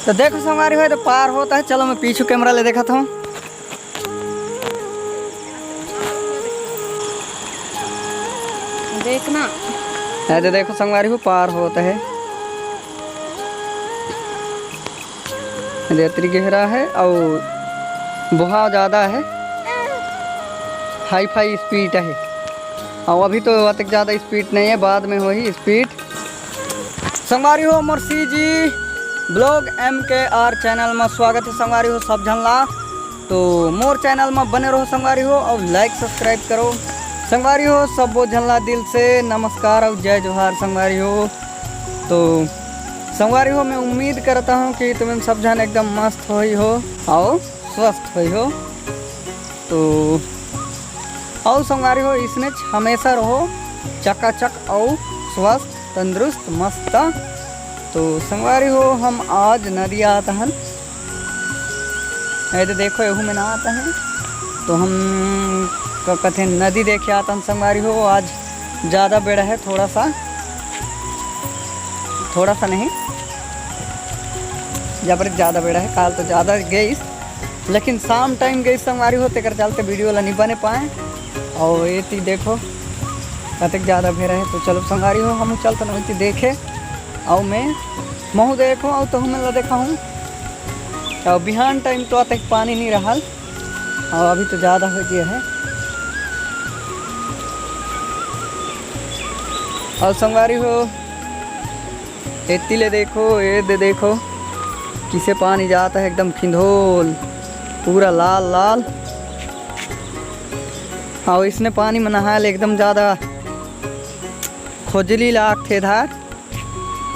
तो देखो संगवारी हो तो पार होता है। चलो मैं पीछे कैमरा ले देखा था। देखना है तो देखो संगवारी हो पार होता है। इतनी गहरा है और बहाव ज़्यादा है, हाई फाई स्पीड है। और अभी तो अतक ज़्यादा स्पीड नहीं है, बाद में हो ही स्पीड। संगवारी हो मर्सी जी ब्लॉग MKR चैनल में स्वागत है। संगवारी हो सब झनला तो मोर चैनल में बने रहो संगवारी हो और लाइक सब्सक्राइब करो। संगवारी हो सब वो झनला दिल से नमस्कार और जय जोहार। संगवारी हो तो संगवारी हो मैं उम्मीद करता हूँ कि तुम सब जन एकदम मस्त हो ही हो और स्वस्थ हो ही हो। तो और संगवारी हो इसने हमेशा रहो चकाचक और स्वस्थ तंदुरुस्त मस्त। तो संगवारी हो हम आज नदी आता हैं, तो देखो एहू में ना आता है तो हम कहते हैं नदी देखे आता हैं। संगवारी हो आज ज़्यादा बेड़ा है, थोड़ा सा नहीं जबरदस्त ज़्यादा बेड़ा है। काल तो ज़्यादा गई लेकिन शाम टाइम गई संगवारी हो तेकर चलते वीडियो ला नहीं बने पाए। और ये थी देखो कतक ज़्यादा भेड़ा है। तो चलो संगवारी हो हम चलते नहीं देखे और मैं महू देखो और तो हमें ला देखा हूँ। और बिहान टाइम तो तक पानी नहीं रहा और अभी तो ज़्यादा हो गया है। और संगवारी हो इतने देखो ये देखो किसे पानी जाता है एकदम खिंधोल पूरा लाल लाल। और इसने पानी में नहाया एकदम ज़्यादा खोजली लाग थे धार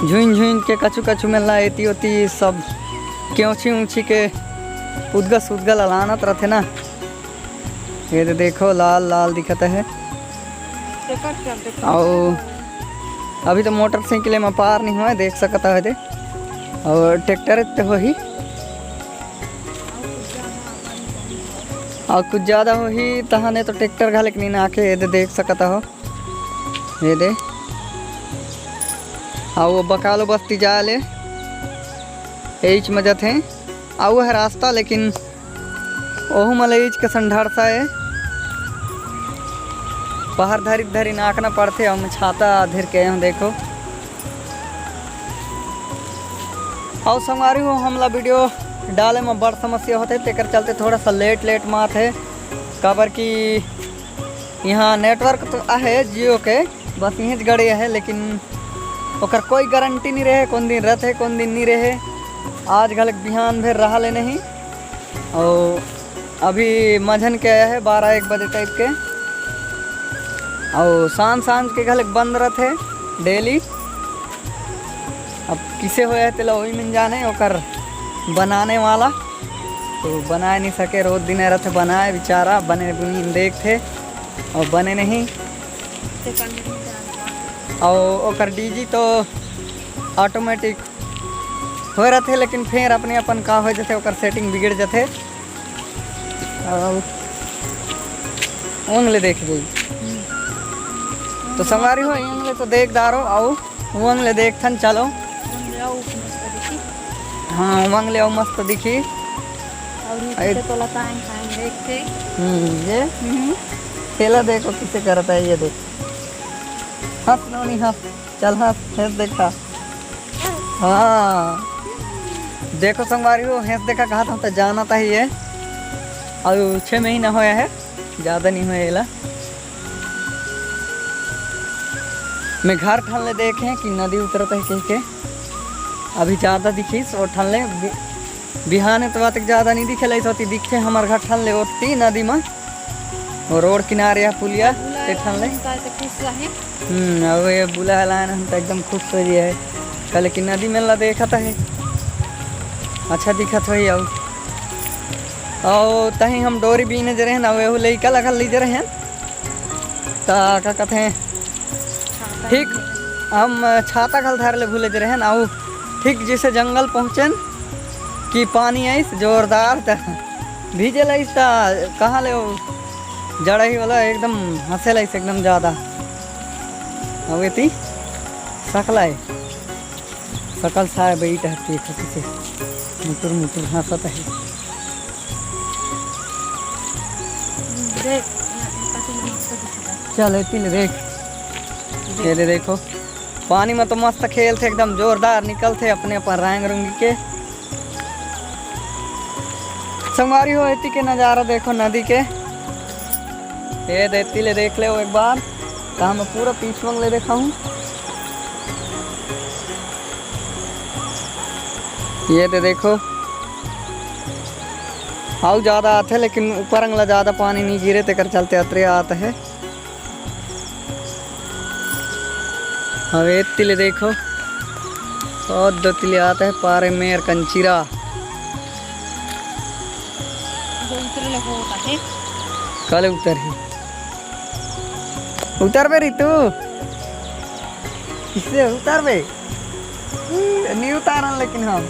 झुन झुन के कचू कचू में लाती होती सब क्योंची ऊँची के उदगस उदगल अलानत रहते ना। ये तो देखो लाल लाल दिखता है। और अभी तो मोटरसाइकिल में पार नहीं हुआ देख सकता है दे। और ट्रैक्टर तो हो ही और कुछ ज़्यादा हो ही तहाने तो ट्रैक्टर घाले नहीं ना आके ये देख सकता हो। ये दे और वो बकालो बस्ती जा ले एच मजत है और वह रास्ता लेकिन ओहू मलईच के संढार सा है पहाड़ धरी धरी नाकना पड़ते और मैं छाता धीर के हूँ देखो। और संगवारी हो हमला वीडियो डाले में बड़ समस्या होते तेकर चलते थोड़ा सा लेट मात है। काबर कि यहाँ नेटवर्क तो है जियो के बस यहीं गड़े है लेकिन ओकर कोई गारंटी नहीं रहे कौन दिन रहते कौन दिन नहीं रहे। आज घलक बिहान भेर रहा ले नहीं और अभी मझन के आया है 12-1 बजे टाइप के। और सांझ के घलक बंद रहते डेली। अब किसे होया है तेला वही मिल जाने ओकर बनाने वाला तो बना नहीं सके रोज दिन रहते बनाए बेचारा बने बुनी देखते और बने नहीं। और ओकर डीजी तो ऑटोमेटिक हो रहते लेकिन फिर अपने अपन का हो जाते ओकर सेटिंग बिगड़ जाते। और उंगले देख गई तो संगवारी हो उंगले तो देख दारो आओ उंगले देख थन चलो। हाँ उंगले आओ मस्त दिखी तो देखते ये खेला देखो किसे करता है। ये देख हंस नौनी हंस चल हंस देखा। हाँ देखो संगवारी हो हंस देखा कहा था तो जाना था ही है। और 6 महीना होया है ज़्यादा नहीं होएला। मैं घर ठान ले देखे कि नदी उतरता है कहीं के अभी ज़्यादा दिखीस और ठान ले बिहान तो तक ज़्यादा नहीं दिखे होती दिखे हमारे घर ठान ले होती नदी में और रोड किनारे पुलिया ते ठान ले। और ये बुला हम तो एकदम खुश हो रही है कल की नदी में ला देखा था है अच्छा दिखत हो। और तही हम डोरी बीने जरे ना वो लड़का लगा लीजे रहे हैं तो क्या कहते हैं ठीक हम छाता खल धार ले भूले रहे ना वो ठीक जैसे जंगल पहुँचन कि पानी आई जोरदार भीजे लईस कहाँ ले जड़ा ही वाला एकदम हंसे लईस एकदम ज़्यादा। अब ये सकल है सकल सा बैठ है ठीक है। मुटुर मुटुर हंसत है। देख चल तिल देख ये देखो पानी में तो मस्त खेल थे एकदम जोरदार निकल थे अपने अपन रंग रुंगी के। संगवारी हो इतनी के नज़ारा देखो नदी के। ये देती ले देख ले एक बार कहाँ मैं पूरा पीछे ले देखा हूँ। ये देखो हाउ ज़्यादा आते लेकिन ऊपर अंगला ज़्यादा पानी नहीं गिरे तेकर चलते अतरे आता है। हवे तिले देखो और दो तिले आता है पारे मेर कंचीरा कल उतर ही उतर बे रितु किससे उतर बे नहीं उतारन लेकिन हम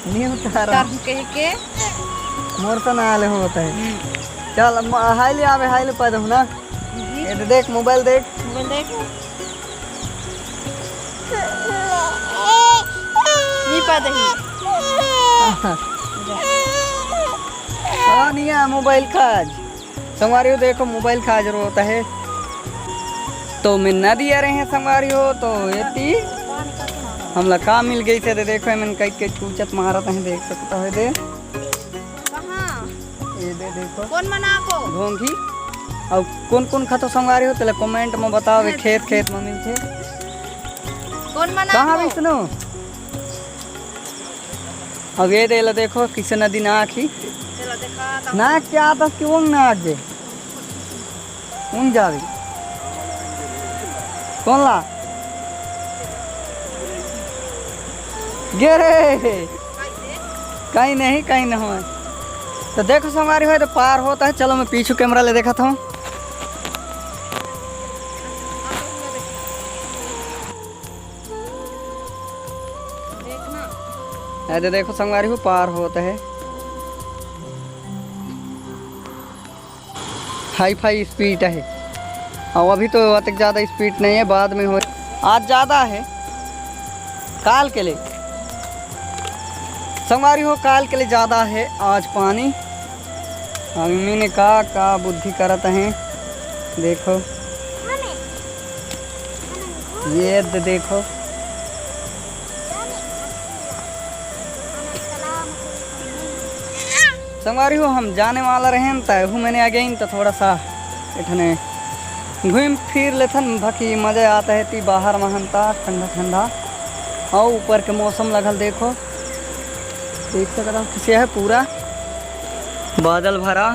नहीं उतारा के मोर तो ना आले होता है। चल हाईले आवे हाईले पा दो ना। ये देख मोबाइल देख नहीं पा दही नहीं है मोबाइल खाज संगवारी हो देखो मोबाइल खाज रो होता है तो मैं न दिया रहे हैं संगवारी हो तो ये हमला काम मिल गई थे देखो मैंने कई कई चूचत मारत है देख सकता है दे ये दे देखो कौन मना को घोंघी और कौन कौन खातो संगवारी हो तेरे कमेंट में बताओ वे खेत खेत में मिलते कौन मना कहाँ विष्णु अब ये दे लो देखो किसे नदी नाक ही नाक क्या आता कि वो नाक दे उन जावी कौन ला गे रे कहीं नहीं कहीं न हो तो देखो संगवारी हो तो पार होता है। चलो मैं पीछे कैमरा ले देखा था ऐसे देखो संगवारी हो पार होता है। हाई फाई स्पीड है और अभी तो अतक ज़्यादा स्पीड नहीं है बाद में हो। आज ज़्यादा है काल के लिए संगवारी हो काल के लिए ज़्यादा है आज पानी। मम्मी ने कहा का बुद्धि करत हैं देखो ये देखो संगवारी हो हम जाने वाला रहे तहु मैंने आ गई तो थोड़ा सा इतने घूम फिर लेथन बाकी मज़ा आता है ती बाहर महनता ठंडा ठंडा और ऊपर के मौसम लगल देखो देख सकता हूँ किसे है पूरा बादल भरा।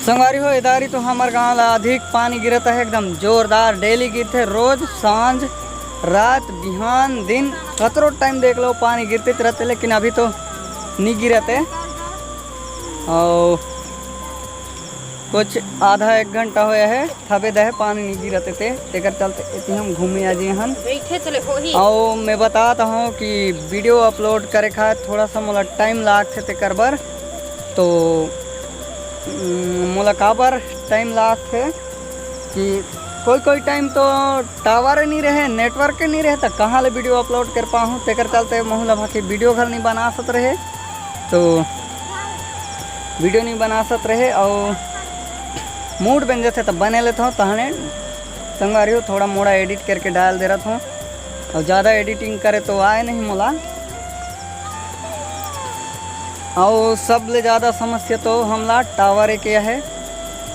संगवारी हो इधारी तो हमारे गाँव ला अधिक पानी गिरता है एकदम जोरदार डेली गिरते रोज सांझ रात बिहान दिन कतरो टाइम देख लो पानी गिरते रहते लेकिन अभी तो नहीं गिरते और कुछ आधा एक घंटा होया है थबे दे पानी नहीं गिरते थे तेकर चलते इतनी हम घूमे आ जाए हन। और मैं बताता हूँ कि वीडियो अपलोड करे खा थोड़ा सा मोला टाइम लागते तेकर बर तो मोला काबर टाइम लागते कि कोई टाइम तो टावर नहीं रहे नेटवर्क नहीं रहे तो कहाँ ले वीडियो अपलोड कर पाऊँ तेकर चलते मोहला भाई वीडियो घर नहीं बना सकते रहे तो वीडियो नहीं बना सकते रहे और मूड बन जाते तो बने लेता हूँ तहने संगवारी हो थोड़ा मोड़ा एडिट करके डाल दे रहा था और ज़्यादा एडिटिंग करे तो आए नहीं मोला। और सब ले ज़्यादा समस्या तो हमला टावर के है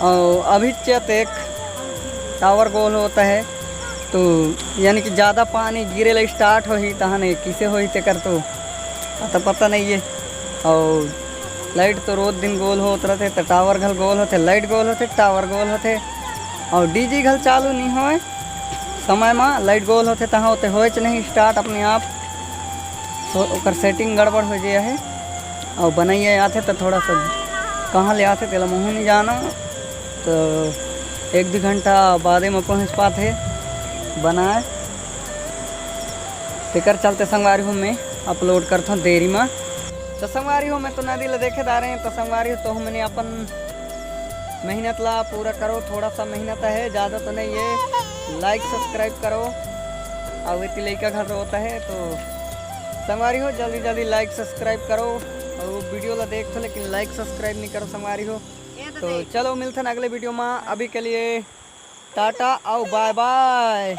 और अभी चत एक टावर गोल होता है तो यानी कि ज़्यादा पानी गिरे ले स्टार्ट हो ही तहने किसे हो ही कर तो पता नहीं है। और लाइट तो रोज दिन गोल होते रहते तो टावर घल गोल होते लाइट गोल होते टावर गोल होते और डीजी घल चालू नहीं होए समय में लाइट गोल होते तहाँ होते हो नहीं स्टार्ट अपने आप तो ओकर सेटिंग गड़बड़ हो जाए है और बनाइए आते तो थोड़ा सा कहाँ ले आते तेला मुँह नहीं जाना तो एक दो घंटा बाद में पहुँच पाते बनाए तेकर चलते संगवारी हूँ मैं अपलोड करता हूँ देरी में तो संगवारी हो मैं तो नदी ला देखे जा रहे हैं तो संगवारी हो तो हमने अपन मेहनत ला पूरा करो, थोड़ा सा मेहनत है, ज़्यादा तो नहीं है। लाइक सब्सक्राइब करो और इतनी लड़का घर होता है तो संगवारी हो जल्दी जल्दी लाइक सब्सक्राइब करो और वो वीडियो ला देख तो लेकिन लाइक सब्सक्राइब नहीं करो संगवारी हो। तो चलो मिलते हैं अगले वीडियो में, अभी के लिए टाटा और बाय बाय।